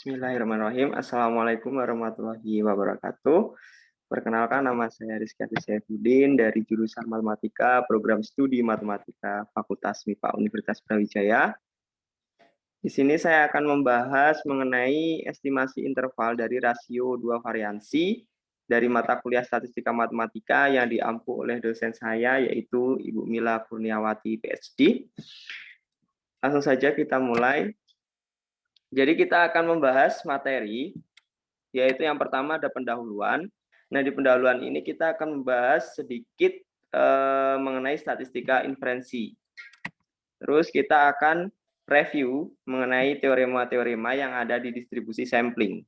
Bismillahirrahmanirrahim. Assalamualaikum warahmatullahi wabarakatuh. Perkenalkan, nama saya Rizky Saifuddin dari jurusan Matematika, Program Studi Matematika Fakultas MIPA Universitas Brawijaya. Di sini saya akan membahas mengenai estimasi interval dari rasio dua variansi dari mata kuliah Statistika Matematika yang diampu oleh dosen saya, yaitu Ibu Mila Kurniawati, PhD. Langsung saja kita mulai. Jadi kita akan membahas materi, yaitu yang pertama ada pendahuluan. Nah, di pendahuluan ini kita akan membahas sedikit mengenai statistika inferensi. Terus kita akan review mengenai teorema-teorema yang ada di distribusi sampling.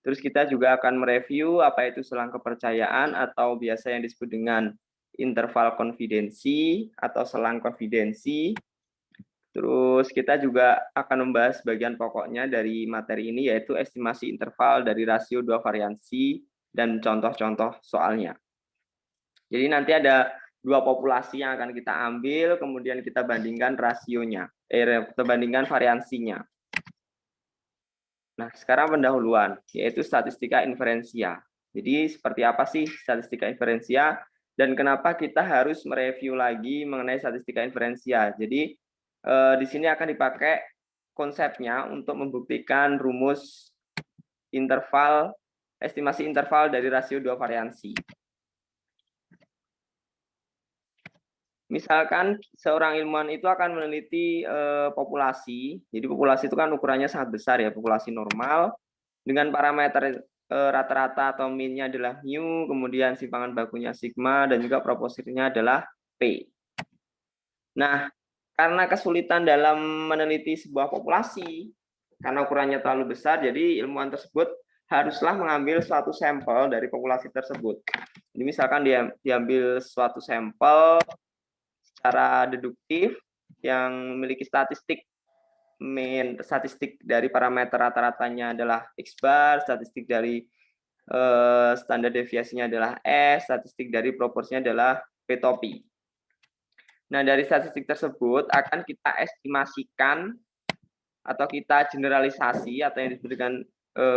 Terus kita juga akan mereview apa itu selang kepercayaan atau biasa yang disebut dengan interval konfidensi atau selang konfidensi. Terus kita juga akan membahas bagian pokoknya dari materi ini, yaitu estimasi interval dari rasio dua variansi dan contoh-contoh soalnya. Jadi nanti ada dua populasi yang akan kita ambil, kemudian kita bandingkan rasionya, kita bandingkan variansinya. Nah, sekarang pendahuluan, yaitu statistika inferensia. Jadi seperti apa sih statistika inferensia dan kenapa kita harus mereview lagi mengenai statistika inferensia? Jadi di sini akan dipakai konsepnya untuk membuktikan rumus interval, estimasi interval dari rasio dua variansi. Misalkan seorang ilmuwan itu akan meneliti populasi, jadi populasi itu kan ukurannya sangat besar ya, populasi normal, dengan parameter rata-rata atau min-nya adalah mu, kemudian simpangan bakunya sigma, dan juga proporsinya adalah P. Nah, karena kesulitan dalam meneliti sebuah populasi, karena ukurannya terlalu besar, jadi ilmuwan tersebut haruslah mengambil suatu sampel dari populasi tersebut. Jadi misalkan dia diambil suatu sampel secara deduktif yang memiliki statistik statistik dari parameter rata-ratanya adalah X bar, statistik dari standar deviasinya adalah S, statistik dari proporsinya adalah P topi. Nah, dari statistik tersebut akan kita estimasikan atau kita generalisasi atau yang disebut dengan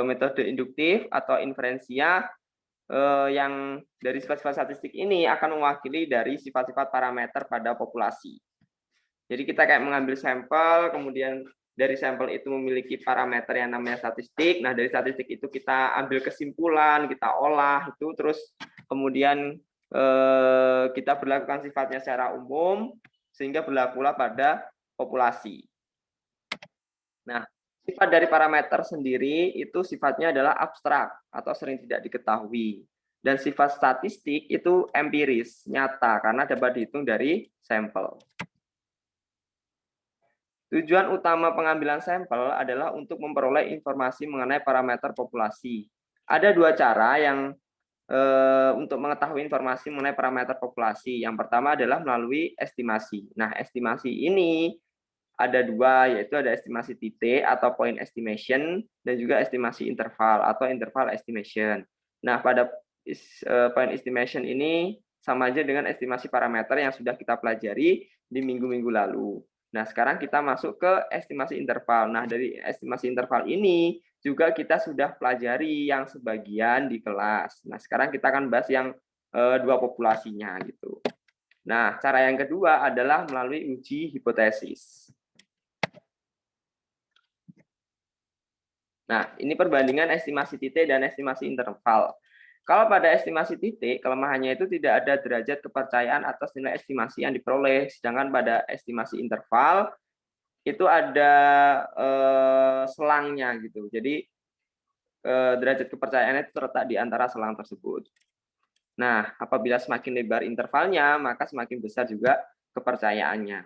metode induktif atau inferensia yang dari sifat-sifat statistik ini akan mewakili dari sifat-sifat parameter pada populasi. Jadi kita kayak mengambil sampel, kemudian dari sampel itu memiliki parameter yang namanya statistik. Nah, dari statistik itu kita ambil kesimpulan, kita olah itu, terus kemudian kita berlakukan sifatnya secara umum sehingga berlakulah pada populasi. Nah, sifat dari parameter sendiri itu sifatnya adalah abstrak atau sering tidak diketahui. Dan sifat statistik itu empiris, nyata, karena dapat dihitung dari sampel. Tujuan utama pengambilan sampel adalah untuk memperoleh informasi mengenai parameter populasi. Ada dua cara yang untuk mengetahui informasi mengenai parameter populasi. Yang pertama adalah melalui estimasi. Nah, estimasi ini ada dua, yaitu ada estimasi titik atau point estimation dan juga estimasi interval atau interval estimation. Nah, pada point estimation ini sama aja dengan estimasi parameter yang sudah kita pelajari di minggu-minggu lalu. Nah, sekarang kita masuk ke estimasi interval. Nah, dari estimasi interval ini juga kita sudah pelajari yang sebagian di kelas. Nah, sekarang kita akan bahas yang dua populasinya gitu. Nah, cara yang kedua adalah melalui uji hipotesis. Nah, ini perbandingan estimasi titik dan estimasi interval. Kalau pada estimasi titik, kelemahannya itu tidak ada derajat kepercayaan atas nilai estimasi yang diperoleh. Sedangkan pada estimasi interval, itu ada selangnya gitu. Jadi derajat kepercayaannya itu terletak di antara selang tersebut. Nah, apabila semakin lebar intervalnya, maka semakin besar juga kepercayaannya.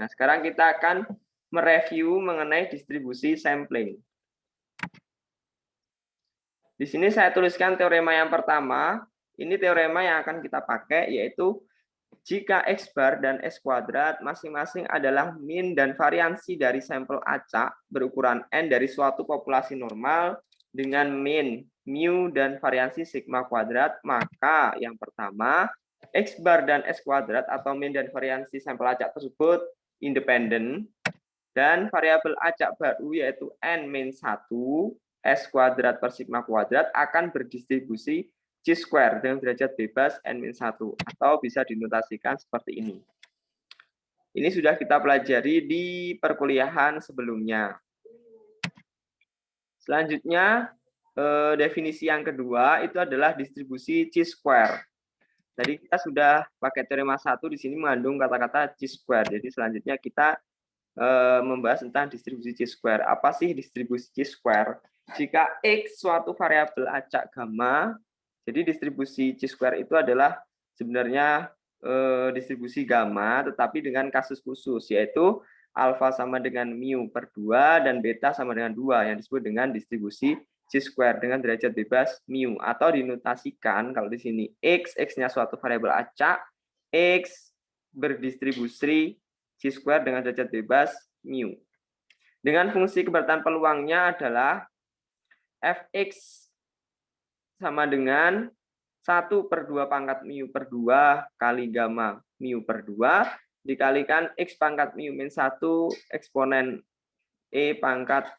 Nah, sekarang kita akan mereview mengenai distribusi sampling. Di sini saya tuliskan teorema yang pertama. Ini teorema yang akan kita pakai, yaitu jika X bar dan X kuadrat masing-masing adalah min dan variansi dari sampel acak berukuran N dari suatu populasi normal dengan min, mu, dan variansi sigma kuadrat, maka yang pertama, X bar dan X kuadrat atau min dan variansi sampel acak tersebut independen. Dan variabel acak baru yaitu n-1 S kuadrat per sigma kuadrat akan berdistribusi chi-square dengan derajat bebas n-1 atau bisa dinotasikan seperti ini. Ini sudah kita pelajari di perkuliahan sebelumnya. Selanjutnya, definisi yang kedua itu adalah distribusi chi-square. Jadi kita sudah pakai teorema 1 di sini mengandung kata-kata chi-square. Jadi selanjutnya kita membahas tentang distribusi chi-square. Apa sih distribusi chi-square? Jika X suatu variabel acak gamma, jadi distribusi chi-square itu adalah sebenarnya distribusi gamma, tetapi dengan kasus khusus, yaitu alfa sama dengan mu per 2 dan beta sama dengan 2, yang disebut dengan distribusi chi-square dengan derajat bebas mu, atau dinotasikan kalau di sini X-nya suatu variabel acak, X berdistribusi chi-square dengan derajat bebas mu. Dengan fungsi keberatan peluangnya adalah fx sama dengan 1/2 pangkat mu per 2 kali gamma mu per 2 dikalikan x pangkat mu min 1 eksponen e pangkat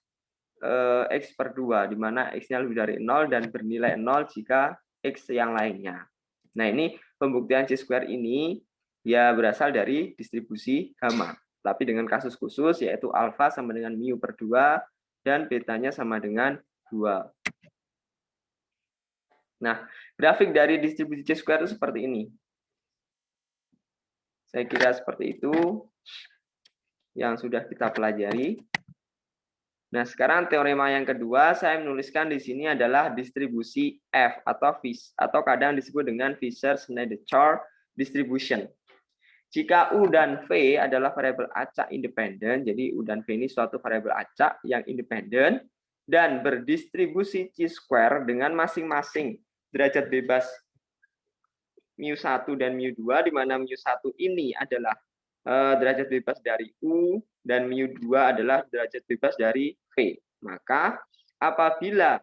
x per 2, di mana x-nya lebih dari 0 dan bernilai 0 jika x yang lainnya. Nah, ini pembuktian chi-square ini ya berasal dari distribusi gamma, tapi dengan kasus khusus yaitu alfa sama dengan mu per 2 dan betanya sama dengan 2. Nah, grafik dari distribusi chi-square itu seperti ini. Saya kira seperti itu yang sudah kita pelajari. Nah, sekarang teorema yang kedua saya menuliskan di sini adalah distribusi F atau kadang disebut dengan Fisher-Snellechor distribution. Jika U dan V adalah variabel acak independen, jadi U dan V ini suatu variabel acak yang independen dan berdistribusi chi-square dengan masing-masing derajat bebas mu1 dan mu2, di mana mu1 ini adalah derajat bebas dari U dan mu2 adalah derajat bebas dari V. Maka apabila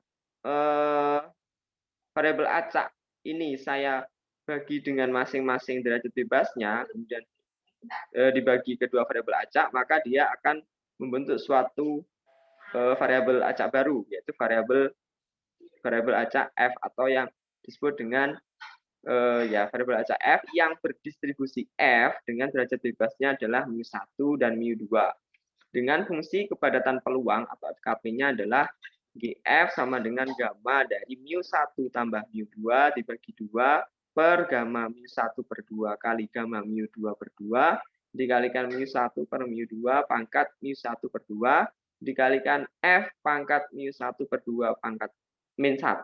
variabel acak ini saya bagi dengan masing-masing derajat bebasnya, kemudian dibagi kedua variabel acak, maka dia akan membentuk suatu variabel acak baru, yaitu variabel acak F, atau yang disebut dengan variabel acak F yang berdistribusi F dengan derajat bebasnya adalah mu1 dan mu2. Dengan fungsi kepadatan peluang atau KP-nya adalah GF sama dengan gamma dari mu1 tambah mu2 dibagi 2 per gamma mu1 per 2 kali gamma mu2 per 2 dikalikan mu1 per mu2 pangkat mu1 per 2 dikalikan F pangkat mu1 per 2 pangkat min 1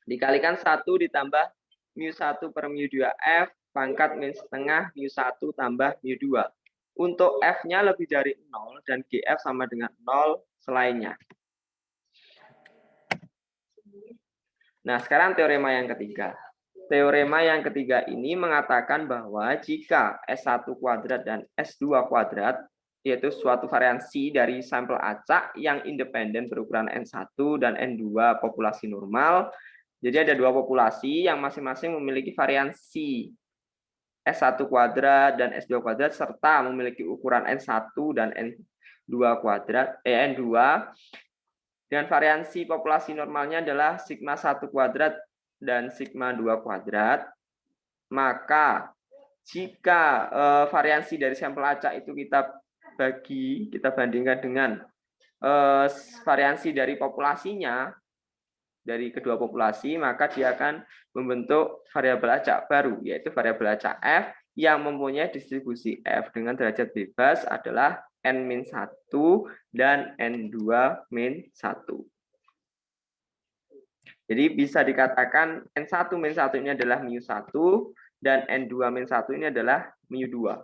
dikalikan 1 ditambah mu1 per mu2 F pangkat min setengah mu1 tambah mu2. Untuk F-nya lebih dari 0 dan GF sama dengan 0 selainnya. Nah, sekarang teorema yang ketiga. Teorema yang ketiga ini mengatakan bahwa jika S1 kuadrat dan S2 kuadrat, yaitu suatu variansi dari sampel acak yang independen berukuran N1 dan N2 populasi normal. Jadi ada dua populasi yang masing-masing memiliki variansi S1 kuadrat dan S2 kuadrat serta memiliki ukuran N1 dan N2 kuadrat, N2 dengan variansi populasi normalnya adalah sigma 1 kuadrat dan sigma 2 kuadrat. Maka jika variansi dari sampel acak itu kita bandingkan dengan variansi dari populasinya, dari kedua populasi, maka dia akan membentuk variabel acak baru, yaitu variabel acak F yang mempunyai distribusi F dengan derajat bebas adalah N-1 dan N2-1. Jadi bisa dikatakan N1-1 ini adalah mu1 dan N2-1 ini adalah mu2.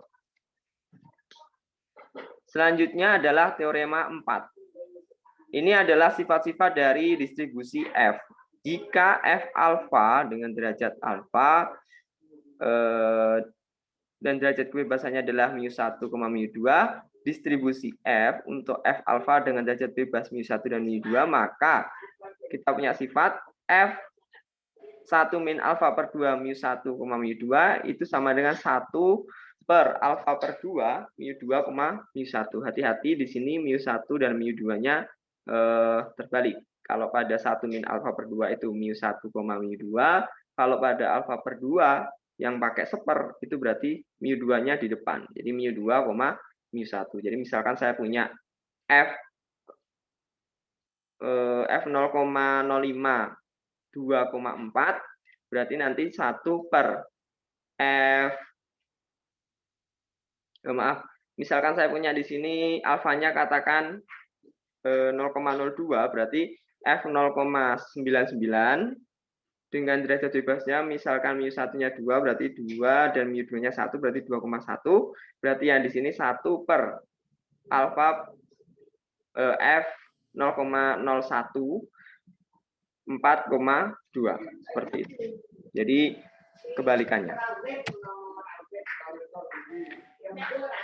Selanjutnya adalah teorema 4. Ini adalah sifat-sifat dari distribusi F. Jika F alfa dengan derajat alfa dan derajat kebebasannya adalah mu1, mu2, distribusi F untuk F alfa dengan derajat bebas mu1 dan mu2, maka kita punya sifat F 1 min alfa per 2 mu1, mu2 itu sama dengan 1 per alfa per 2, mu 2, mu 1. Hati-hati di sini mu 1 dan mu 2-nya terbalik. Kalau pada 1 min alfa per 2 itu mu 1, mu 2. Kalau pada alfa per 2 yang pakai seper itu berarti mu 2-nya di depan. Jadi mu 2, mu 1. Jadi misalkan saya punya F 0,05 2,4 berarti nanti 1 per F maaf, misalkan saya punya di sini alfanya katakan 0,02 berarti F 0,99 dengan derajat bebasnya misalkan mu 1-nya 2 berarti 2 dan mu 2-nya 1 berarti 2,1 berarti yang di sini 1 per alfa F 0,01 4,2 seperti itu. Jadi kebalikannya.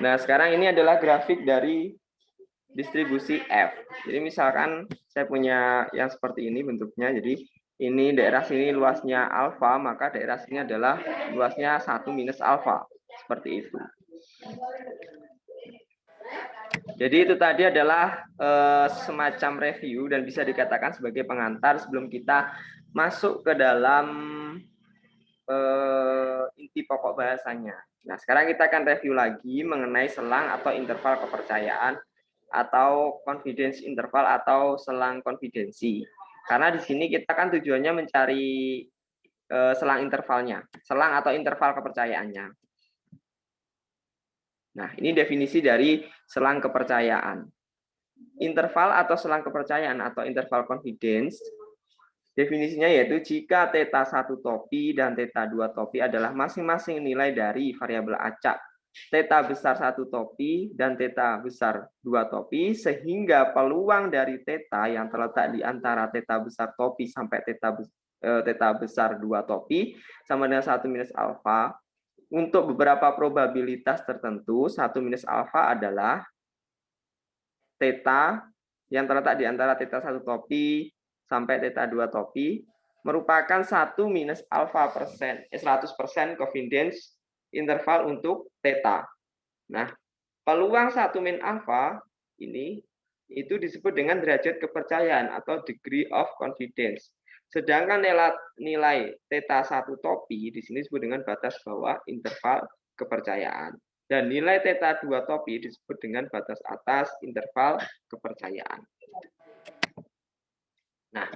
Nah, sekarang ini adalah grafik dari distribusi F. Jadi misalkan saya punya yang seperti ini bentuknya. Jadi ini daerah sini luasnya alfa, maka daerah sini adalah luasnya 1 minus alfa. Seperti itu. Jadi itu tadi adalah semacam review dan bisa dikatakan sebagai pengantar sebelum kita masuk ke dalam inti pokok bahasanya. Nah, sekarang kita akan review lagi mengenai selang atau interval kepercayaan atau confidence interval atau selang konfidensi. Karena di sini kita kan tujuannya mencari selang intervalnya, selang atau interval kepercayaannya. Nah, ini definisi dari selang kepercayaan. Interval atau selang kepercayaan atau interval confidence definisinya yaitu jika theta 1 topi dan theta 2 topi adalah masing-masing nilai dari variabel acak theta besar 1 topi dan theta besar 2 topi sehingga peluang dari theta yang terletak di antara theta besar topi sampai theta besar 2 topi sama dengan 1 minus alfa. Untuk beberapa probabilitas tertentu 1 minus alfa adalah theta yang terletak di antara theta 1 topi sampai theta 2 topi merupakan 1 minus alfa persen, 100% confidence interval untuk theta. Nah, peluang 1 min alfa ini itu disebut dengan derajat kepercayaan atau degree of confidence. Sedangkan nilai theta 1 topi di sini disebut dengan batas bawah interval kepercayaan. Dan nilai theta 2 topi disebut dengan batas atas interval kepercayaan. Nah,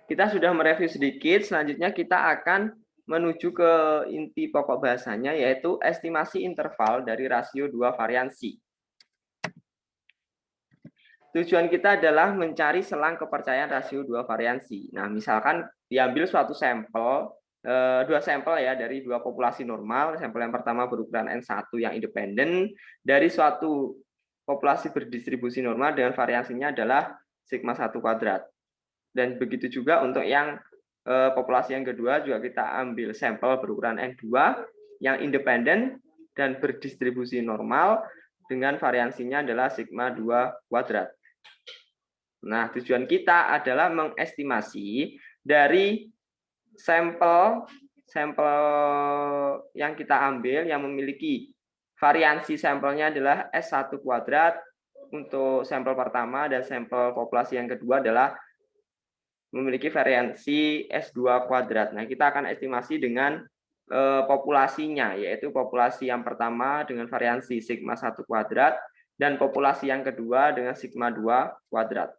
kita sudah mereview sedikit, selanjutnya kita akan menuju ke inti pokok bahasanya, yaitu estimasi interval dari rasio 2 variansi. Tujuan kita adalah mencari selang kepercayaan rasio 2 variansi. Nah, misalkan diambil suatu sampel, 2 sampel ya, dari 2 populasi normal. Sampel yang pertama berukuran N1 yang independen, dari suatu populasi berdistribusi normal dengan variansinya adalah sigma 1 kuadrat. Dan begitu juga untuk yang populasi yang kedua juga kita ambil sampel berukuran N2 yang independen dan berdistribusi normal dengan variansinya adalah sigma 2 kuadrat. Nah, tujuan kita adalah mengestimasi dari sampel yang kita ambil yang memiliki variansi sampelnya adalah S1 kuadrat untuk sampel pertama dan sampel populasi yang kedua adalah memiliki variansi S2 kuadrat. Nah, kita akan estimasi dengan populasinya, yaitu populasi yang pertama dengan variansi sigma 1 kuadrat dan populasi yang kedua dengan sigma 2 kuadrat.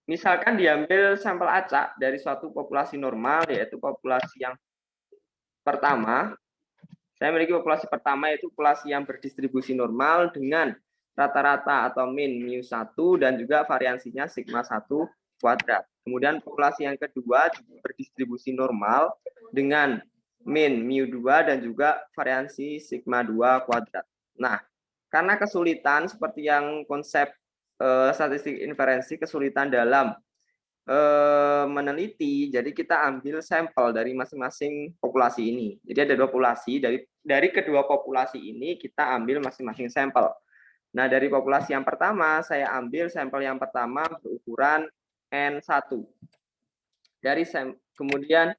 Misalkan diambil sampel acak dari suatu populasi normal, yaitu populasi yang pertama. Saya memiliki populasi pertama yaitu populasi yang berdistribusi normal dengan rata-rata atau min mu1 dan juga variansinya sigma 1 kuadrat. Kemudian populasi yang kedua berdistribusi normal dengan min mu2 dan juga variansi sigma 2 kuadrat. Nah, karena kesulitan seperti yang konsep statistik inferensi, kesulitan dalam meneliti, jadi kita ambil sampel dari masing-masing populasi ini. Jadi ada 2 populasi, dari kedua populasi ini kita ambil masing-masing sampel. Nah, dari populasi yang pertama saya ambil sampel yang pertama berukuran N1. Kemudian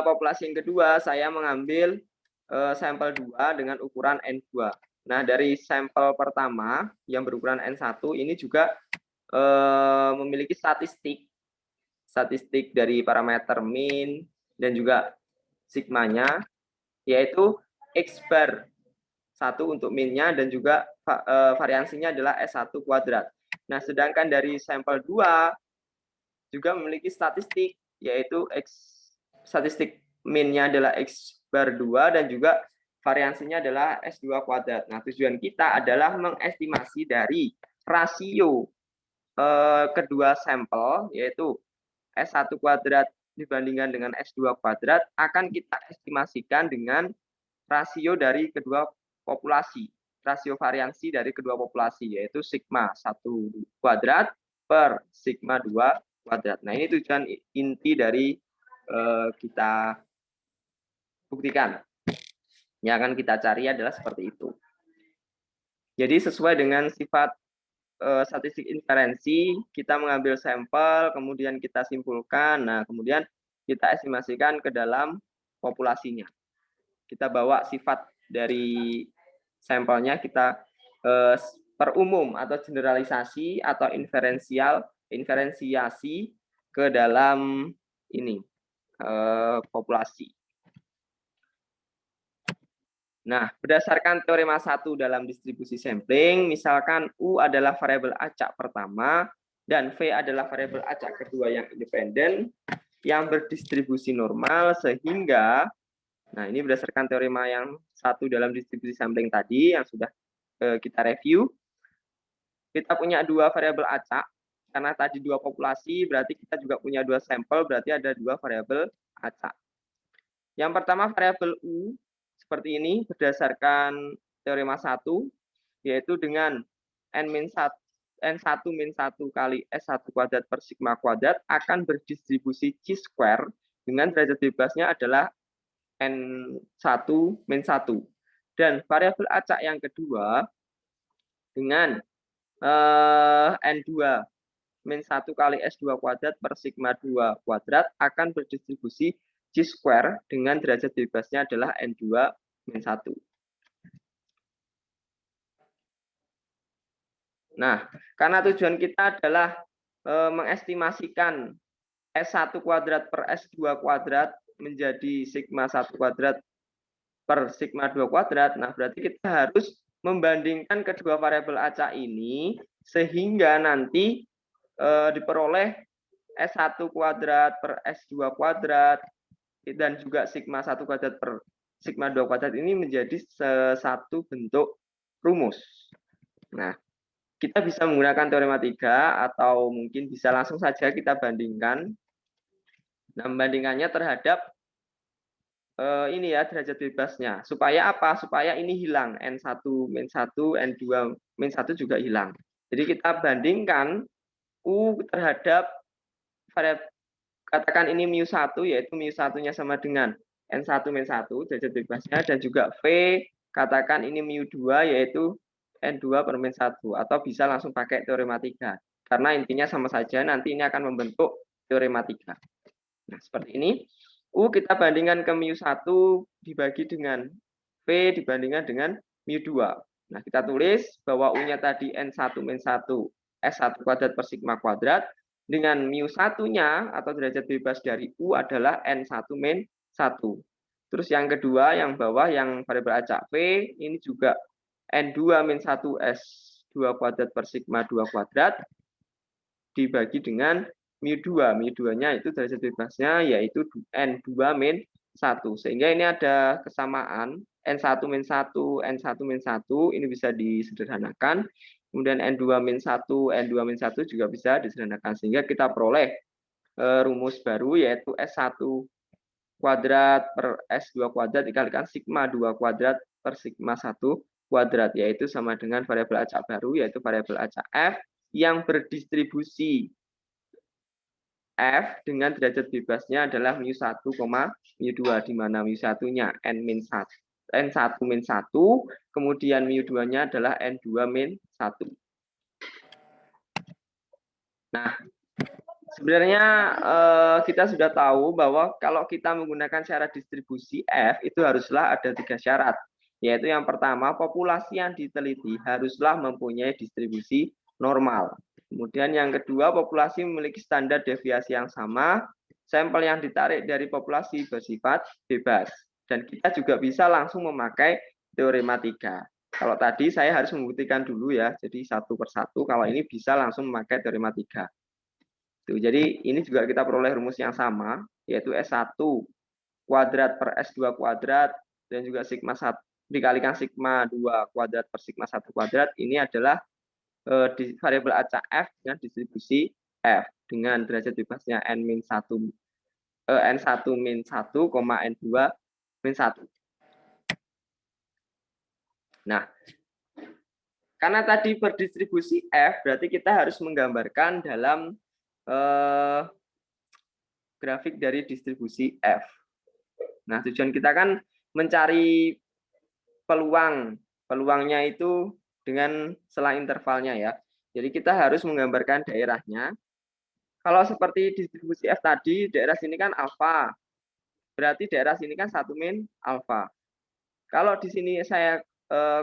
populasi yang kedua, saya mengambil sampel 2 dengan ukuran N2. Nah, dari sampel pertama yang berukuran N1 ini juga memiliki statistik dari parameter min dan juga sigmanya, yaitu X bar 1 untuk minnya dan juga variansinya adalah S1 kuadrat. Nah, sedangkan dari sampel 2 juga memiliki statistik, yaitu statistik minnya adalah X bar 2 dan juga variansinya adalah S2 kuadrat. Nah, tujuan kita adalah mengestimasi dari rasio kedua sampel, yaitu S1 kuadrat dibandingkan dengan S2 kuadrat, akan kita estimasikan dengan rasio dari kedua populasi, rasio variansi dari kedua populasi, yaitu sigma 1 kuadrat per sigma 2 kuadrat. Nah, ini tujuan inti dari kita buktikan. Yang akan kita cari adalah seperti itu. Jadi sesuai dengan sifat statistik inferensi, kita mengambil sampel, kemudian kita simpulkan, nah kemudian kita estimasikan ke dalam populasinya. Kita bawa sifat dari sampelnya, kita perumum atau generalisasi atau inferensiasi ke dalam ini populasi. Nah, berdasarkan teorema 1 dalam distribusi sampling, misalkan U adalah variabel acak pertama dan V adalah variabel acak kedua yang independen yang berdistribusi normal, sehingga, nah ini berdasarkan teorema yang 1 dalam distribusi sampling tadi yang sudah kita review, kita punya dua variabel acak, karena tadi dua populasi, berarti kita juga punya dua sampel, berarti ada dua variabel acak. Yang pertama variabel U, seperti ini berdasarkan teorema 1, yaitu dengan N1 min 1 kali S1 kuadrat per sigma kuadrat akan berdistribusi chi-square dengan derajat bebasnya adalah N1 min 1. Dan variabel acak yang kedua dengan N2 min 1 kali S2 kuadrat per sigma 2 kuadrat akan berdistribusi chi-square dengan derajat bebasnya adalah N2 min 1. Nah, karena tujuan kita adalah mengestimasikan S1 kuadrat per S2 kuadrat menjadi sigma 1 kuadrat per sigma 2 kuadrat, nah berarti kita harus membandingkan kedua variabel acak ini sehingga nanti diperoleh S1 kuadrat per S2 kuadrat dan juga sigma 1 kuadrat per sigma 2 kuadrat ini menjadi satu bentuk rumus. Nah, kita bisa menggunakan teorema 3 atau mungkin bisa langsung saja kita bandingkan. Nah, membandingkannya terhadap ini ya derajat bebasnya. Supaya apa? Supaya ini hilang. N1 min 1, N2 min 1 juga hilang. Jadi kita bandingkan U terhadap variabel, katakan ini mu1, yaitu mu1-nya sama dengan N1 min 1 derajat bebasnya, dan juga V katakan ini mu2 yaitu N2 per min 1, atau bisa langsung pakai teorema 3 karena intinya sama saja, nanti ini akan membentuk teorema 3. Nah, seperti ini. U kita bandingkan ke mu1 dibagi dengan V dibandingkan dengan mu2. Nah, kita tulis bahwa U-nya tadi N1 min 1 S1 kuadrat per sigma kuadrat, dengan mu1-nya atau derajat bebas dari U adalah N1 min 1. Terus yang kedua, yang bawah, yang variabel acak V, ini juga N2 min 1 S2 kuadrat per sigma 2 kuadrat, dibagi dengan mu2. mu2-nya itu derajat bebasnya yaitu N2 min 1. Sehingga ini ada kesamaan N1 min 1, N1 min 1 ini bisa disederhanakan. Kemudian N2 min 1, N2 min 1 juga bisa disederhanakan. Sehingga kita peroleh rumus baru yaitu S1 kuadrat per S2 kuadrat dikalikan sigma 2 kuadrat per sigma 1 kuadrat, yaitu sama dengan variabel acak baru yaitu variabel acak F yang berdistribusi F dengan derajat bebasnya adalah mu1, mu2, di mana mu1-nya N1 min 1, kemudian mu2-nya adalah N2 min 1. Nah, Sebenarnya kita sudah tahu bahwa kalau kita menggunakan syarat distribusi F itu haruslah ada 3 syarat, yaitu yang pertama populasi yang diteliti haruslah mempunyai distribusi normal. Kemudian yang kedua populasi memiliki standar deviasi yang sama, sampel yang ditarik dari populasi bersifat bebas. Dan kita juga bisa langsung memakai teorema 3. Kalau tadi saya harus membuktikan dulu ya, jadi satu persatu. Kalau ini bisa langsung memakai teorema 3. Jadi ini juga kita peroleh rumus yang sama, yaitu S1 kuadrat per S2 kuadrat, dan juga sigma 1 dikalikan sigma 2 kuadrat per sigma 1 kuadrat. Ini adalah variabel acak F dengan distribusi F dengan derajat bebasnya N-1, N1 min 1, N2 min 1. Nah, karena tadi berdistribusi F, berarti kita harus menggambarkan dalam grafik dari distribusi F. Nah, tujuan kita kan mencari peluang. Peluangnya itu dengan selang intervalnya ya. Jadi kita harus menggambarkan daerahnya. Kalau seperti distribusi F tadi, daerah sini kan alfa. Berarti daerah sini kan 1 min alfa. Kalau di sini saya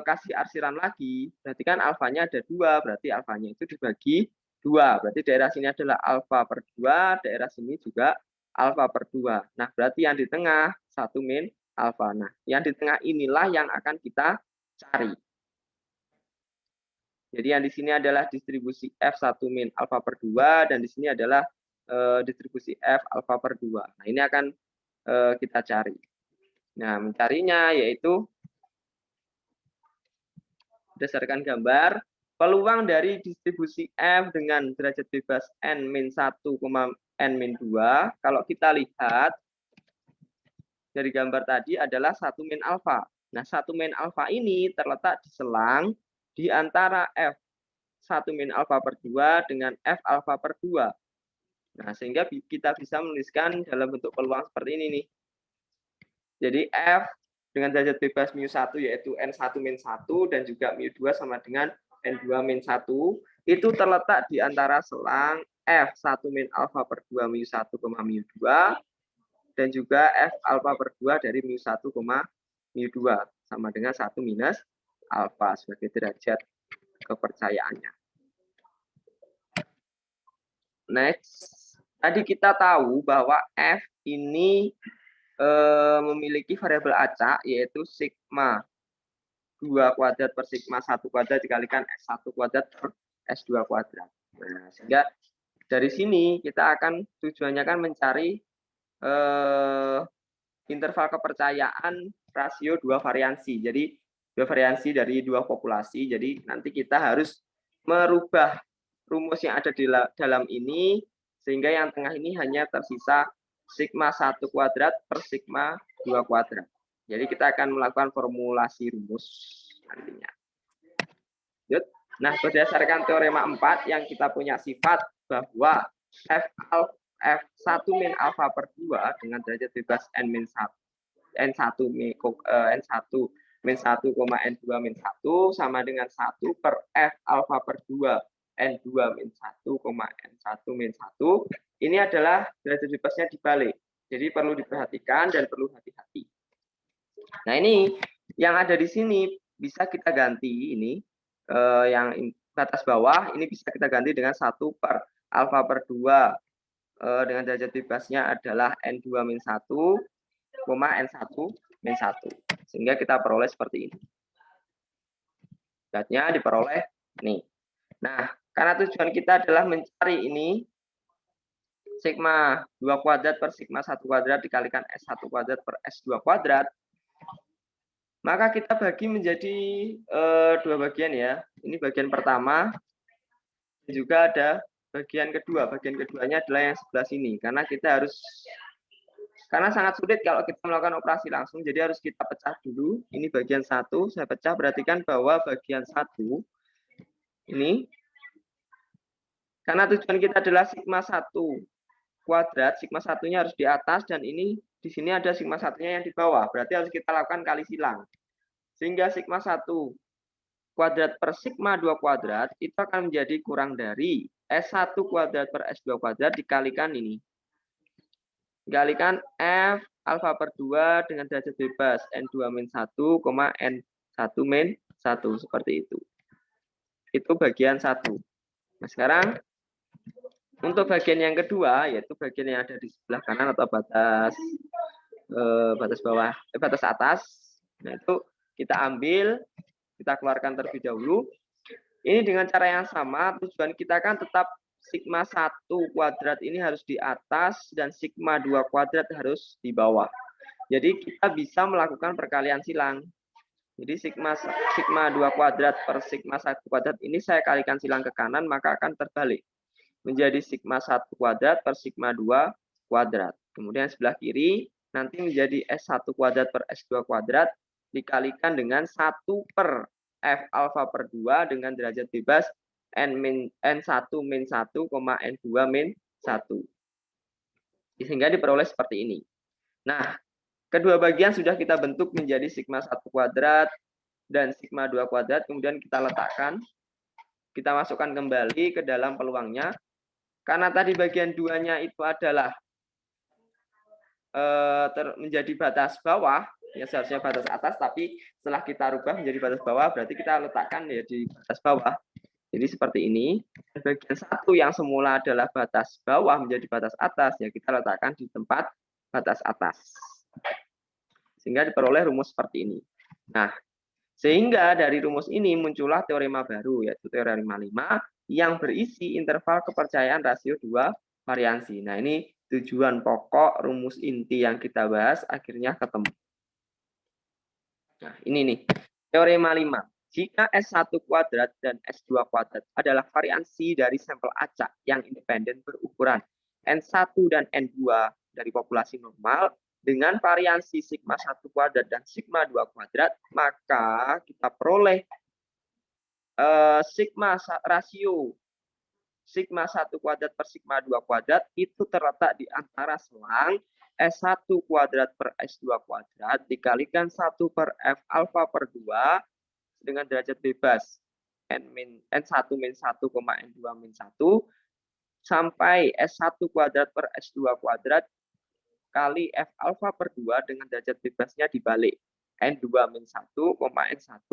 kasih arsiran lagi, berarti kan alfanya ada 2, berarti alfanya itu dibagi 2. Berarti daerah sini adalah alfa per 2, daerah sini juga alfa per 2. Nah, berarti yang di tengah 1 min alfa. Nah, yang di tengah inilah yang akan kita cari. Jadi yang di sini adalah distribusi F1 min alfa per 2, dan di sini adalah distribusi F alfa per 2. Nah, ini akan kita cari. Nah, mencarinya yaitu berdasarkan gambar, peluang dari distribusi F dengan derajat bebas N-1, N-2, kalau kita lihat dari gambar tadi adalah 1 min alfa. Nah, 1 min alfa ini terletak di selang di antara F1 min alfa per 2 dengan F alfa per 2. Nah, sehingga kita bisa menuliskan dalam bentuk peluang seperti ini nih. Jadi F dengan derajat bebas mu1 yaitu N1 min 1 dan juga mu2 sama dengan N2 min 1 itu terletak di antara selang F1 min alfa per 2 mu1, mu2 dan juga F alfa per 2 dari mu1, mu2 sama dengan 1 minus alfa sebagai derajat kepercayaannya. Next, tadi kita tahu bahwa F ini memiliki variabel acak yaitu sigma 2 kuadrat per sigma 1 kuadrat dikalikan S1 kuadrat per S2 kuadrat. Nah, sehingga dari sini kita akan tujuannya kan mencari interval kepercayaan rasio 2 variansi. Jadi 2 variansi dari 2 populasi. Jadi nanti kita harus merubah rumus yang ada di dalam ini sehingga yang tengah ini hanya tersisa sigma 1 kuadrat per sigma 2 kuadrat. Jadi kita akan melakukan formulasi rumus nantinya. Nah, berdasarkan teorema 4 yang kita punya sifat bahwa F1 min alfa per 2 dengan derajat bebas N min 1, N1 min 1, N2 min 1 sama dengan 1 per F alfa per 2 N2 min 1, N1 min 1. Ini adalah derajat bebasnya dibalik. Jadi perlu diperhatikan dan perlu hati-hati. Nah, ini yang ada di sini bisa kita ganti ini yang batas bawah ini bisa kita ganti dengan 1 per alfa per 2 dengan derajat bebasnya adalah N2 min 1, N1 min 1. Sehingga kita peroleh seperti ini. Zatnya diperoleh nih. Nah, karena tujuan kita adalah mencari ini sigma 2 kuadrat per sigma 1 kuadrat dikalikan S1 kuadrat per S2 kuadrat, maka kita bagi menjadi 2 bagian ya. Ini bagian pertama, juga ada bagian kedua. Bagian keduanya adalah yang sebelah sini, karena kita harus, karena sangat sulit kalau kita melakukan operasi langsung, jadi harus kita pecah dulu. Ini bagian 1, saya pecah, perhatikan bahwa bagian 1 ini, karena tujuan kita adalah sigma 1 kuadrat, sigma 1-nya harus di atas, dan ini di sini ada sigma 1-nya yang di bawah, berarti harus kita lakukan kali silang. Sehingga sigma 1 kuadrat per sigma 2 kuadrat itu akan menjadi kurang dari S1 kuadrat per S2 kuadrat dikalikan ini. Dikalikan F alfa per 2 dengan derajat bebas N2 min 1, N1 min 1. Seperti itu. Itu bagian 1. Nah, sekarang untuk bagian yang kedua, yaitu bagian yang ada di sebelah kanan atau batas bawah, batas atas. Nah, itu kita ambil, kita keluarkan terlebih dahulu. Ini dengan cara yang sama, tujuan kita kan tetap sigma 1 kuadrat ini harus di atas dan sigma 2 kuadrat harus di bawah. Jadi kita bisa melakukan perkalian silang. Jadi sigma 2 kuadrat per sigma 1 kuadrat ini saya kalikan silang ke kanan, maka akan terbalik. Menjadi sigma 1 kuadrat per sigma 2 kuadrat. Kemudian sebelah kiri nanti menjadi S1 kuadrat per S2 kuadrat dikalikan dengan 1 per F alfa per 2 dengan derajat bebas N1 min 1, N2 min 1. Sehingga diperoleh seperti ini. Nah, kedua bagian sudah kita bentuk menjadi sigma 1 kuadrat dan sigma 2 kuadrat. Kemudian kita letakkan, kita masukkan kembali ke dalam peluangnya. Karena tadi bagian 2-nya itu adalah menjadi batas bawah, ya seharusnya batas atas, tapi setelah kita rubah menjadi batas bawah, berarti kita letakkan ya di batas bawah. Jadi seperti ini. Bagian 1 yang semula adalah batas bawah menjadi batas atas, ya kita letakkan di tempat batas atas. Sehingga diperoleh rumus seperti ini. Nah, sehingga dari rumus ini muncullah teorema baru, yaitu teorema 5, yang berisi interval kepercayaan rasio 2 variansi. Nah, ini tujuan pokok rumus inti yang kita bahas akhirnya ketemu. Nah, ini nih. Teorema 5. Jika S1 kuadrat dan S2 kuadrat adalah variansi dari sampel acak yang independen berukuran N1 dan N2 dari populasi normal dengan variansi sigma 1 kuadrat dan sigma 2 kuadrat, maka kita peroleh sigma rasio sigma 1 kuadrat per sigma 2 kuadrat itu terletak di antara selang S1 kuadrat per S2 kuadrat dikalikan 1 per F alfa per 2 dengan derajat bebas N1 min 1, N2 min 1 sampai S1 kuadrat per S2 kuadrat kali F alfa per 2 dengan derajat bebasnya dibalik N2 min 1, N1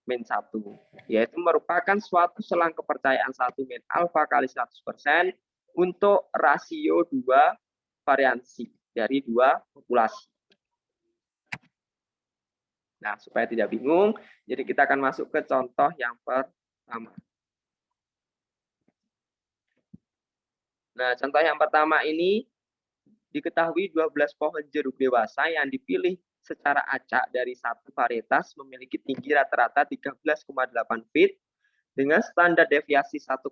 min 1, yaitu merupakan suatu selang kepercayaan 1 min alfa kali 100% untuk rasio 2 variansi dari 2 populasi. Nah, supaya tidak bingung, jadi kita akan masuk ke contoh yang pertama. Nah, contoh yang pertama ini diketahui 12 pohon jeruk dewasa yang dipilih secara acak dari satu varietas memiliki tinggi rata-rata 13,8 feet dengan standar deviasi 1,2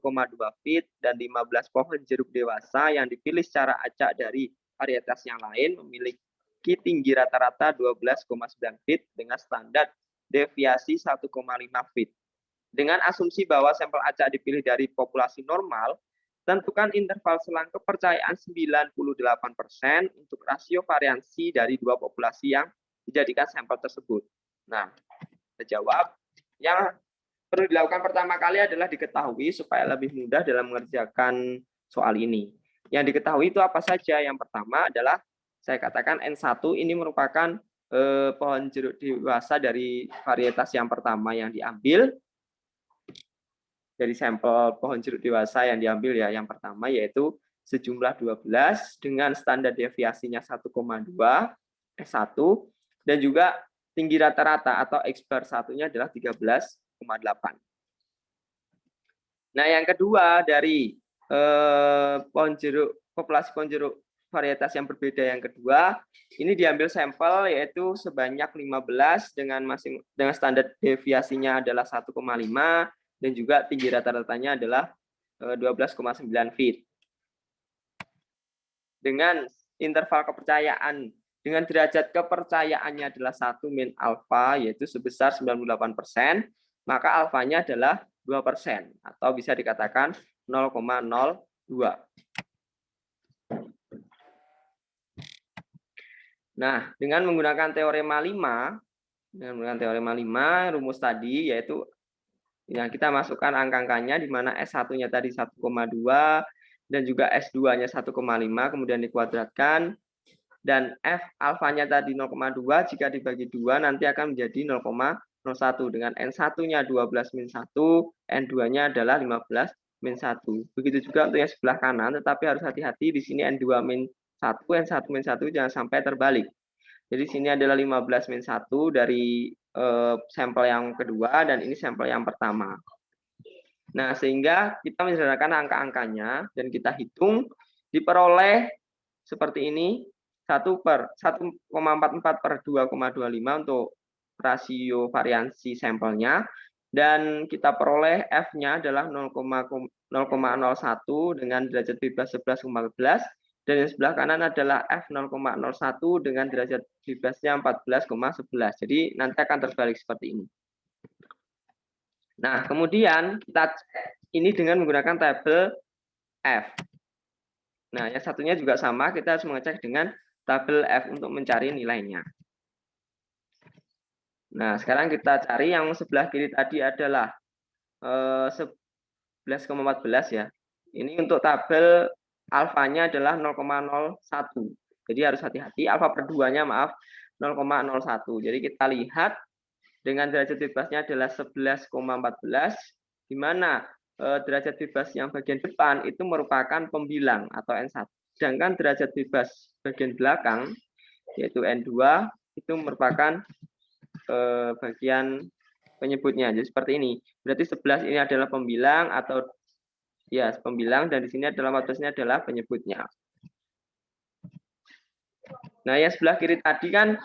feet dan 15 pohon jeruk dewasa yang dipilih secara acak dari varietas yang lain memiliki tinggi rata-rata 12,9 feet dengan standar deviasi 1,5 feet. Dengan asumsi bahwa sampel acak dipilih dari populasi normal, tentukan interval selang kepercayaan 98% untuk rasio variansi dari 2 populasi yang dijadikan sampel tersebut. Nah, kita jawab. Yang perlu dilakukan pertama kali adalah diketahui supaya lebih mudah dalam mengerjakan soal ini. Yang diketahui itu apa saja? Yang pertama adalah saya katakan N1 ini merupakan pohon jeruk dewasa dari varietas yang pertama yang diambil. Dari sampel pohon jeruk dewasa yang diambil ya yang pertama yaitu sejumlah 12 dengan standar deviasinya 1,2 S1 dan juga tinggi rata-rata atau X bar satunya adalah 13,8. Nah, yang kedua dari populasi pohon jeruk varietas yang berbeda yang kedua, ini diambil sampel yaitu sebanyak 15 dengan standar deviasinya adalah 1,5 dan juga tinggi rata-ratanya adalah 12,9 feet. Dengan interval kepercayaan, dengan derajat kepercayaannya adalah 1 min alfa, yaitu sebesar 98%, maka alfanya adalah 2%, atau bisa dikatakan 0,02. Nah, dengan menggunakan teorema 5, rumus tadi, yaitu Nah, kita masukkan angka-angkanya di mana S1-nya tadi 1,2 dan juga S2-nya 1,5 kemudian dikuadratkan dan F alfanya tadi 0,2 jika dibagi 2 nanti akan menjadi 0,01 dengan N1-nya 12 min 1, N2-nya adalah 15 min 1. Begitu juga untuk yang sebelah kanan, tetapi harus hati-hati di sini N2 min 1, N1 min 1 jangan sampai terbalik. Jadi sini adalah 15 min 1 dari sampel yang kedua dan ini sampel yang pertama. Nah, sehingga kita menyederhanakan angka-angkanya dan kita hitung diperoleh seperti ini 1,44 per 2,25 untuk rasio variansi sampelnya dan kita peroleh F-nya adalah 0,01 dengan derajat bebas 11,14 dan yang sebelah kanan adalah F 0,01 dengan derajat bebasnya 14,11. Jadi nanti akan terbalik seperti ini. Nah, kemudian kita cek ini dengan menggunakan tabel F. Nah, yang satunya juga sama, kita harus mengecek dengan tabel F untuk mencari nilainya. Nah, sekarang kita cari yang sebelah kiri tadi adalah 11,14 ya. Ini untuk tabel alfanya adalah 0,01. Jadi harus hati-hati, alfa per 2-nya maaf 0,01. Jadi kita lihat dengan derajat bebasnya adalah 11,14 di mana derajat bebas yang bagian depan itu merupakan pembilang atau N1. Sedangkan derajat bebas bagian belakang yaitu N2 itu merupakan bagian penyebutnya. Jadi seperti ini. Berarti 11 ini adalah pembilang atau ya pembilang dan di sini adalah 14 ini adalah penyebutnya. Nah, yang sebelah kiri tadi kan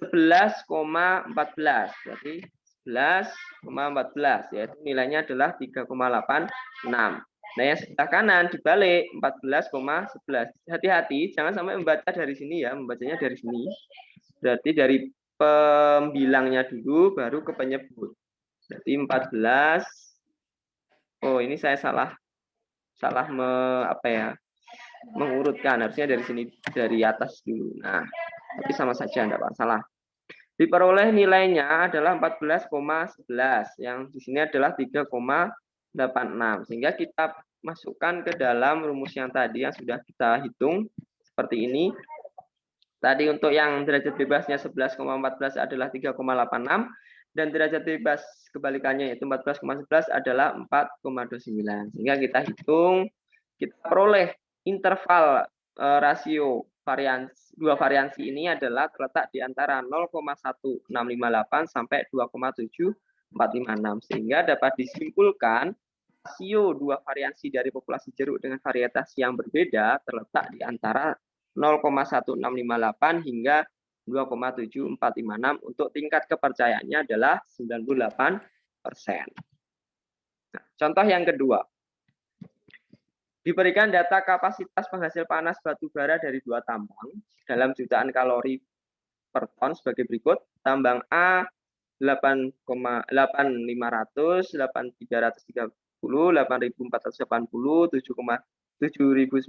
11,14. Berarti 11,14 yaitu nilainya adalah 3,86. Nah, yang sebelah kanan dibalik 14,11. Hati-hati jangan sampai membaca dari sini ya, membacanya dari sini. Berarti dari pembilangnya dulu baru ke penyebut. Berarti 14. Oh, ini saya salah mengurutkan, harusnya dari sini dari atas dulu. Nah, tapi sama saja enggak masalah. Diperoleh nilainya adalah 14,11 yang di sini adalah 3,86 sehingga kita masukkan ke dalam rumus yang tadi yang sudah kita hitung seperti ini. Tadi untuk yang derajat bebasnya 11,14 adalah 3,86 dan derajat bebas kebalikannya yaitu 14,11 adalah 4,29. Sehingga kita hitung, kita peroleh interval rasio dua variansi ini adalah terletak di antara 0,1658 sampai 2,7456 sehingga dapat disimpulkan rasio dua variansi dari populasi jeruk dengan varietas yang berbeda terletak di antara 0,1658 hingga 2,7456 untuk tingkat kepercayaannya adalah 98%. Nah, contoh yang kedua. Diberikan data kapasitas penghasil panas batu bara dari dua tambang dalam jutaan kalori per ton sebagai berikut. Tambang A 8.500, 8.330, 8.480, 7.960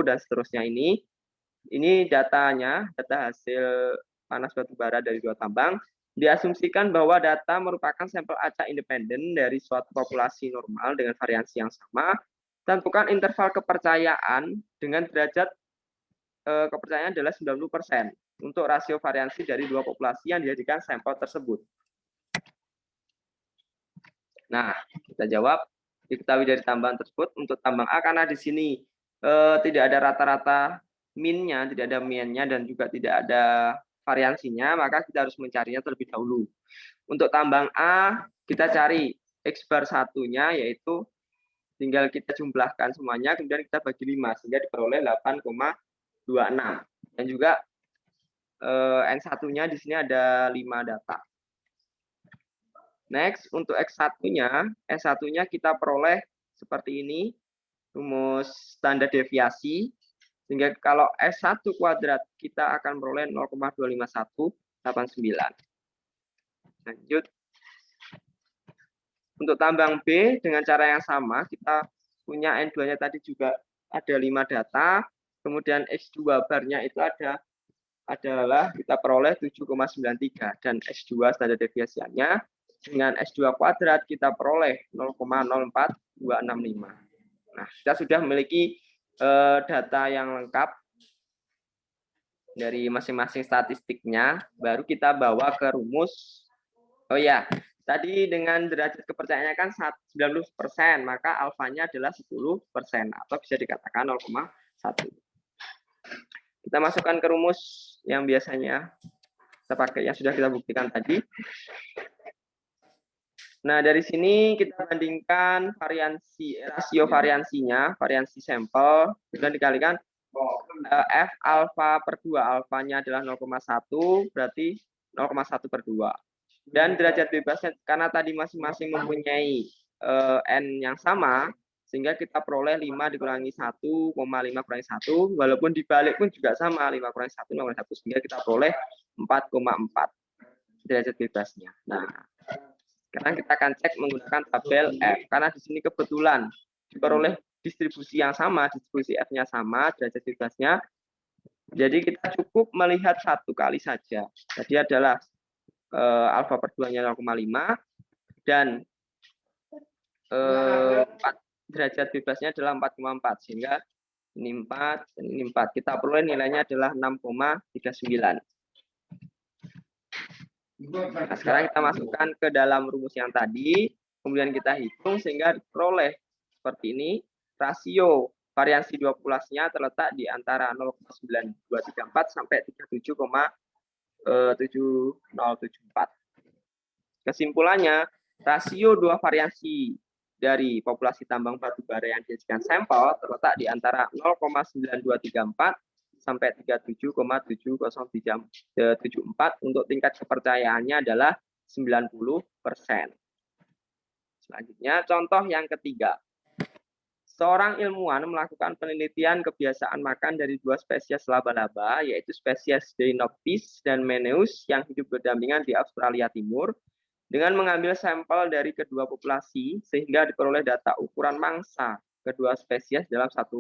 dan seterusnya ini. Ini datanya, data hasil panas batu bara dari dua tambang. Diasumsikan bahwa data merupakan sampel acak independen dari suatu populasi normal dengan variansi yang sama. Tentukan interval kepercayaan dengan derajat kepercayaan adalah 90% untuk rasio variansi dari dua populasi yang dijadikan sampel tersebut. Nah, kita jawab diketahui dari tambahan tersebut untuk tambang A karena di sini tidak ada rata-rata min-nya, tidak ada min-nya dan juga tidak ada variansinya, maka kita harus mencarinya terlebih dahulu. Untuk tambang A, kita cari X bar satunya yaitu tinggal kita jumlahkan semuanya, kemudian kita bagi 5 sehingga diperoleh 8,26. Dan juga N1-nya di sini ada 5 data. Next, untuk X1-nya, S1-nya kita peroleh seperti ini, rumus standar deviasi. Sehingga kalau S1 kuadrat kita akan peroleh 0,25189. Lanjut. Untuk tambang B dengan cara yang sama, kita punya N2-nya tadi juga ada 5 data, kemudian X2 barnya itu adalah kita peroleh 7,93 dan X2 standar deviasinya dengan S2 kuadrat kita peroleh 0,04265. Nah, kita sudah memiliki data yang lengkap dari masing-masing statistiknya, baru kita bawa ke rumus. Oh ya, tadi dengan derajat kepercayaannya kan 90%, maka alfanya adalah 10% atau bisa dikatakan 0,1. Kita masukkan ke rumus yang biasanya kita pakai, yang sudah kita buktikan tadi. Nah, dari sini kita bandingkan rasio variansinya, variansi sampel, dan dikalikan F alfa per 2, alfanya adalah 0,1, berarti 0,1 per 2. Dan derajat bebasnya, karena tadi masing-masing mempunyai N yang sama, sehingga kita peroleh 5 dikurangi 1,5 kurangi 1, walaupun dibalik pun juga sama, 5 kurangi 1, 0,1, sehingga kita peroleh 4,4 derajat bebasnya. Nah, sekarang kita akan cek menggunakan tabel F, karena di sini kebetulan diperoleh distribusi yang sama, distribusi F-nya sama, derajat bebasnya. Jadi kita cukup melihat satu kali saja. Jadi adalah alfa per 2-nya 0,5 dan derajat bebasnya adalah 4,4, sehingga ini 4 dan ini 4. Kita peroleh nilainya adalah 6,39. Nah, sekarang kita masukkan ke dalam rumus yang tadi, kemudian kita hitung sehingga diperoleh seperti ini. Rasio variansi dua populasinya terletak di antara 0,9234 sampai 37,7074. Kesimpulannya, rasio dua variansi dari populasi tambang batubara yang dijadikan sampel terletak di antara 0,9234 sampai 37,7074 untuk tingkat kepercayaannya adalah 90%. Selanjutnya, contoh yang ketiga. Seorang ilmuwan melakukan penelitian kebiasaan makan dari dua spesies laba-laba, yaitu spesies Deinopsis dan Meneus yang hidup berdampingan di Australia Timur, dengan mengambil sampel dari kedua populasi, sehingga diperoleh data ukuran mangsa kedua spesies dalam 1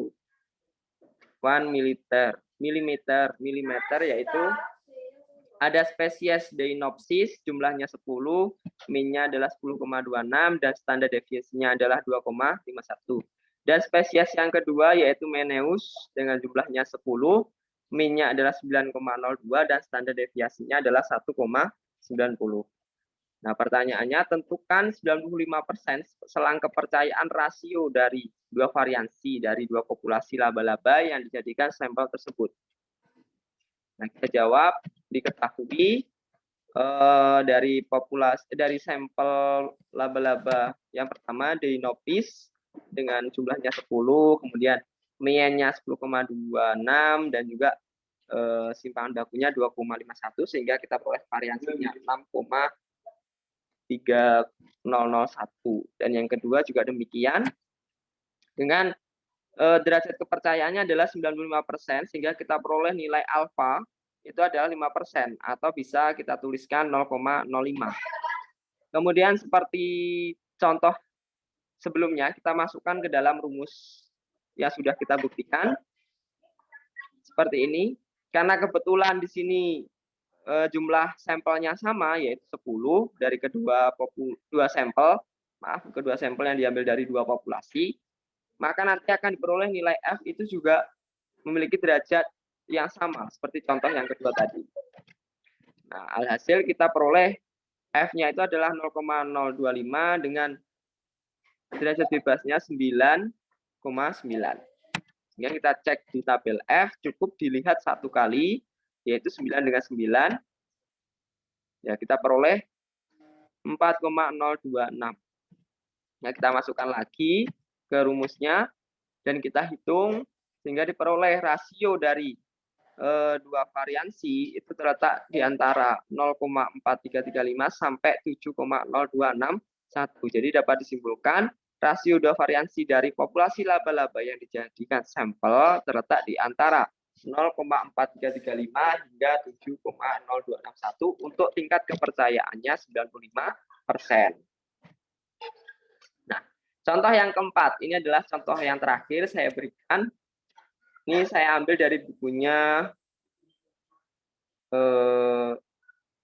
milimeter, yaitu ada spesies Deinopsis, jumlahnya 10, min-nya adalah 10,26, dan standar deviasinya adalah 2,51. Dan spesies yang kedua yaitu Meneus dengan jumlahnya 10, min-nya adalah 9,02, dan standar deviasinya adalah 1,90. Nah, pertanyaannya, tentukan 95% selang kepercayaan rasio dari dua variansi dari dua populasi laba-laba yang dijadikan sampel tersebut. Nah, kita jawab, diketahui dari sampel laba-laba yang pertama Deinopsis dengan jumlahnya 10, kemudian min-nya 10,26, dan juga simpangan bakunya 2,51, sehingga kita peroleh variansinya 6,3001. Dan yang kedua juga demikian, dengan derajat kepercayaannya adalah 95%, sehingga kita peroleh nilai alfa itu adalah 5%, atau bisa kita tuliskan 0,05. Kemudian seperti contoh sebelumnya, kita masukkan ke dalam rumus yang sudah kita buktikan. Seperti ini. Karena kebetulan di sini jumlah sampelnya sama, yaitu 10 dari kedua sampel yang diambil dari dua populasi, maka nanti akan diperoleh nilai F itu juga memiliki derajat yang sama, seperti contoh yang kedua tadi. Nah, alhasil kita peroleh F-nya itu adalah 0,025 dengan derajat bebasnya 9,9. Sehingga kita cek di tabel F, cukup dilihat satu kali, yaitu 9 dengan 9. Ya, kita peroleh 4,026. Nah, kita masukkan lagi ke rumusnya, dan kita hitung, sehingga diperoleh rasio dari dua variansi itu terletak di antara 0,4335 sampai 7,0261. Jadi dapat disimpulkan rasio dua variansi dari populasi laba-laba yang dijadikan sampel terletak di antara 0,4335 hingga 7,0261 untuk tingkat kepercayaannya 95%. Nah, contoh yang keempat, ini adalah contoh yang terakhir saya berikan. Ini saya ambil dari bukunya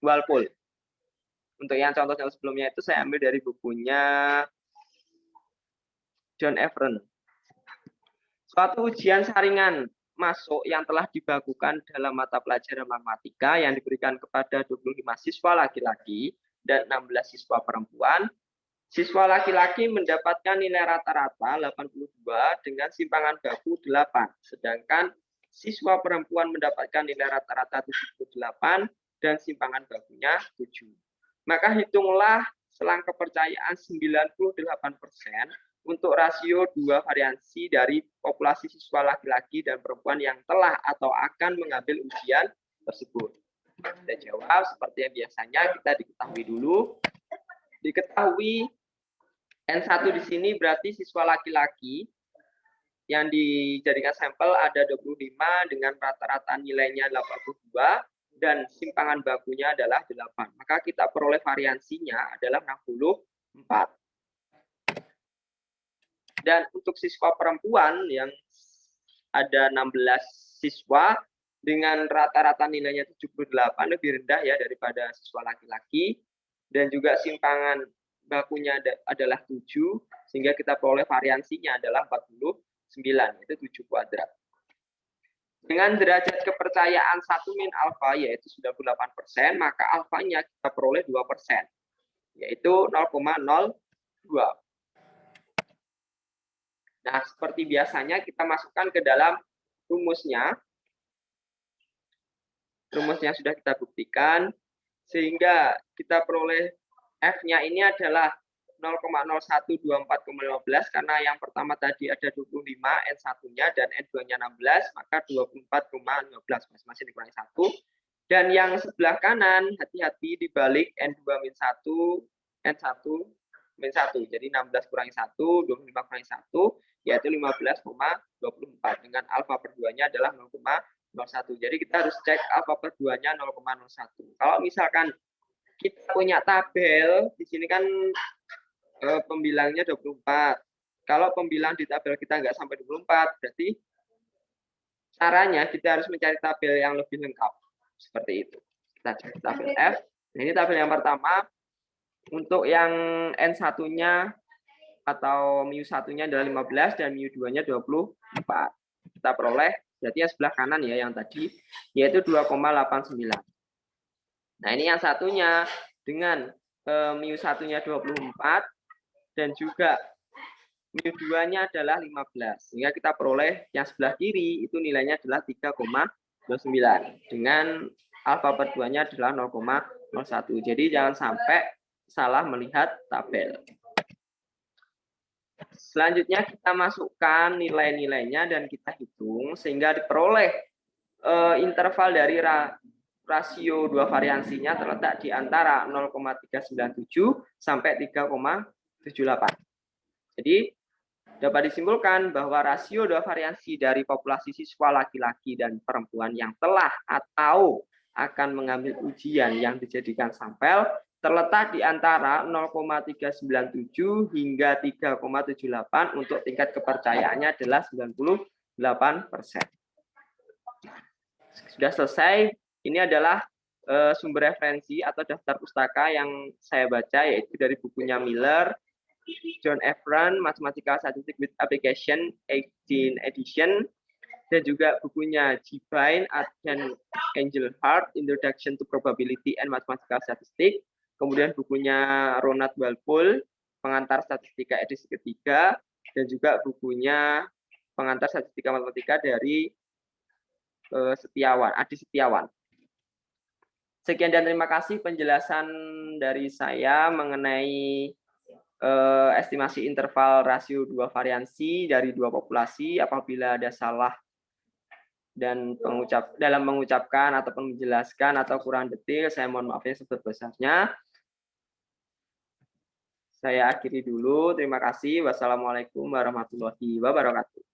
Walpole. Untuk yang contoh-contoh sebelumnya itu saya ambil dari bukunya John Evren. Suatu ujian saringan masuk yang telah dibakukan dalam mata pelajaran matematika yang diberikan kepada 25 siswa laki-laki dan 16 siswa perempuan. Siswa laki-laki mendapatkan nilai rata-rata 82 dengan simpangan baku 8, sedangkan siswa perempuan mendapatkan nilai rata-rata 78 dan simpangan bakunya 7. Maka hitunglah selang kepercayaan 98% untuk rasio 2 variansi dari populasi siswa laki-laki dan perempuan yang telah atau akan mengambil ujian tersebut. Kita jawab seperti yang biasanya, kita diketahui dulu. Diketahui N1 di sini berarti siswa laki-laki yang dijadikan sampel ada 25 dengan rata-rata nilainya 82 dan simpangan bakunya adalah 8. Maka kita peroleh variansinya adalah 64. Dan untuk siswa perempuan yang ada 16 siswa dengan rata-rata nilainya 78 lebih rendah ya daripada siswa laki-laki, dan juga simpangan bakunya adalah 7, sehingga kita peroleh variansinya adalah 49, itu 7 kuadrat. Dengan derajat kepercayaan 1 min alfa yaitu 98%, maka alfanya kita peroleh 2%, yaitu 0,02. Nah, seperti biasanya kita masukkan ke dalam rumusnya. Rumusnya sudah kita buktikan, sehingga kita peroleh F-nya ini adalah 0,0124,15, karena yang pertama tadi ada 25 N1-nya dan N2-nya 16, maka 24,15 masing-masing dikurangi 1. Dan yang sebelah kanan, hati-hati dibalik N2 min 1, N1 min 1. Jadi 16 kurangi 1, 25 kurangi 1, yaitu 15,24. Dengan alfa per 2-nya adalah 0,01. Jadi kita harus cek alfa per 2-nya 0,01. Kalau misalkan kita punya tabel, di sini kan pembilangnya 24. Kalau pembilang di tabel kita nggak sampai 24, berarti caranya kita harus mencari tabel yang lebih lengkap. Seperti itu. Kita cek tabel F. Nah, ini tabel yang pertama. Untuk yang N1-nya atau mu1-nya adalah 15 dan mu2-nya 24. Kita peroleh, berarti yang sebelah kanan ya yang tadi, yaitu 2,89. Nah, ini yang satunya dengan mu1-nya 24 dan juga mu2-nya adalah 15. Sehingga kita peroleh yang sebelah kiri itu nilainya adalah 3,29 dengan alfa per 2-nya adalah 0,01. Jadi jangan sampai salah melihat tabel. Selanjutnya kita masukkan nilai-nilainya dan kita hitung sehingga diperoleh interval dari rasio 2 variansinya terletak di antara 0,397 sampai 3,78. Jadi dapat disimpulkan bahwa rasio 2 variansi dari populasi siswa laki-laki dan perempuan yang telah atau akan mengambil ujian yang dijadikan sampel terletak di antara 0,397 hingga 3,78 untuk tingkat kepercayaannya adalah 98%. Sudah selesai. Ini adalah sumber referensi atau daftar pustaka yang saya baca, yaitu dari bukunya Miller, John Evren, Mathematical Statistics with Application 18 edition, dan juga bukunya Gibine dan Engelhardt, Introduction to Probability and Mathematical Statistics. Kemudian bukunya Ronald Walpole, Pengantar Statistika edisi ketiga, dan juga bukunya Pengantar Statistika Matematika dari Adi Setiawan. Sekian dan terima kasih penjelasan dari saya mengenai estimasi interval rasio 2 variansi dari 2 populasi. Apabila ada salah dan dalam mengucapkan ataupun menjelaskan atau kurang detail, saya mohon maaf yang sebesar-besarnya. Saya akhiri dulu. Terima kasih. Wassalamualaikum warahmatullahi wabarakatuh.